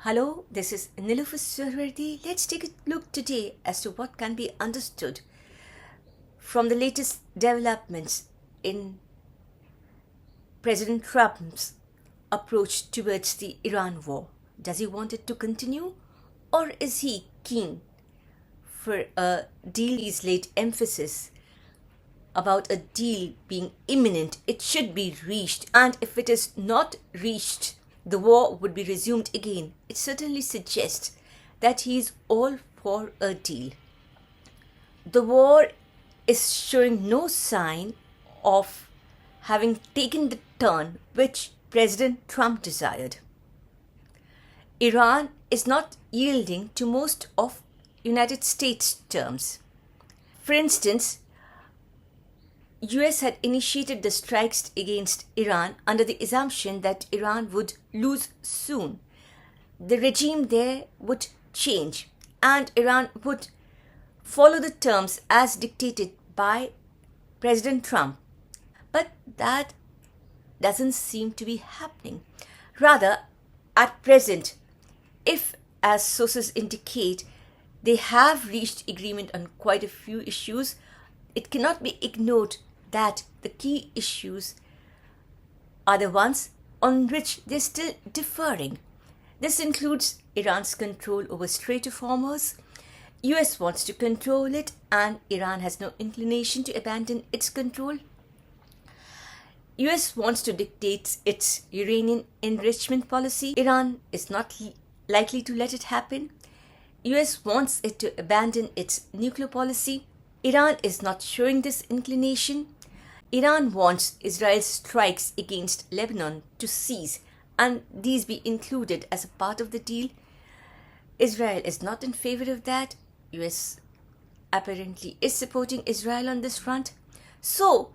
Hello, this is Niloufar Suhrawardy. Let's take a look today as to what can be understood from the latest developments in President Trump's approach towards the Iran war. Does he want it to continue, or is he keen for a deal? He's laid emphasis about a deal being imminent. It should be reached, and if it is not reached, the war would be resumed again. It certainly suggests that he is all for a deal. The war is showing no sign of having taken the turn which President Trump desired. Iran is not yielding to most of United States terms. For instance, US had initiated the strikes against Iran under the assumption that Iran would lose soon. The regime there would change and Iran would follow the terms as dictated by President Trump. But that doesn't seem to be happening. Rather, at present, if, as sources indicate, they have reached agreement on quite a few issues, it cannot be ignored that the key issues are the ones on which they're still differing. This includes Iran's control over Strait of Hormuz. US wants to control it and Iran has no inclination to abandon its control. US wants to dictate its uranium enrichment policy. Iran is not likely to let it happen. US wants it to abandon its nuclear policy. Iran is not showing this inclination. Iran wants Israel's strikes against Lebanon to cease and these be included as a part of the deal. Israel is not in favor of that. US apparently is supporting Israel on this front. So,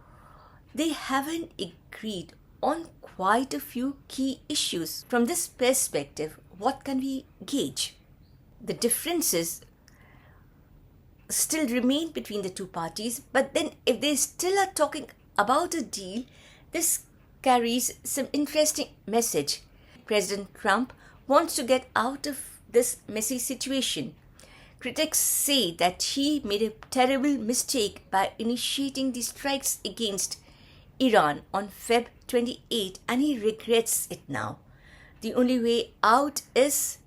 they haven't agreed on quite a few key issues. From this perspective, what can we gauge? The differences still remain between the two parties, but then if they still are talking about a deal, this carries some interesting message. President Trump wants to get out of this messy situation. Critics say that he made a terrible mistake by initiating the strikes against Iran on Feb 28 and he regrets it now. The only way out is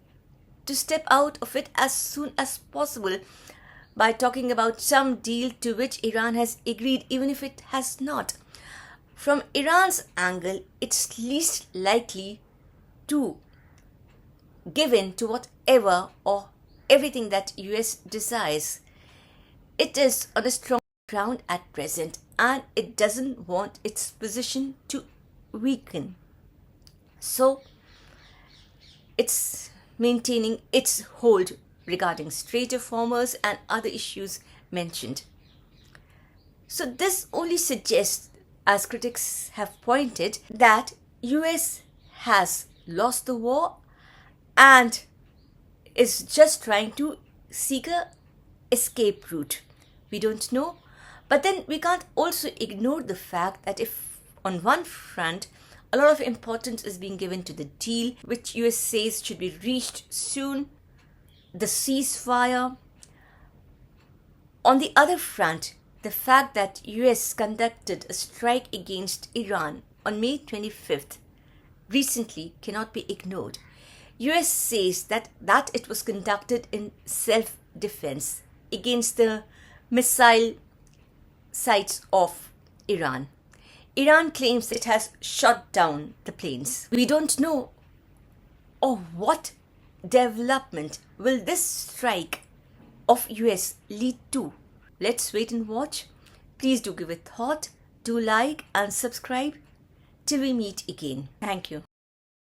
to step out of it as soon as possible by talking about some deal to which Iran has agreed, even if it has not. From Iran's angle, it's least likely to give in to whatever or everything that US desires. It is on a strong ground at present and it doesn't want its position to weaken. So, it's maintaining its hold regarding Strait of Hormuz and other issues mentioned. So this only suggests, as critics have pointed, that US has lost the war and is just trying to seek a escape route. We don't know, but then we can't also ignore the fact that if on one front a lot of importance is being given to the deal, which US says should be reached soon, the ceasefire. On the other front, the fact that US conducted a strike against Iran on May 25th recently cannot be ignored. US says that it was conducted in self-defense against the missile sites of Iran. Iran claims it has shot down the planes. We don't know what development will this strike of US lead to. Let's wait and watch. Please do give it thought, do like and subscribe till we meet again. Thank you.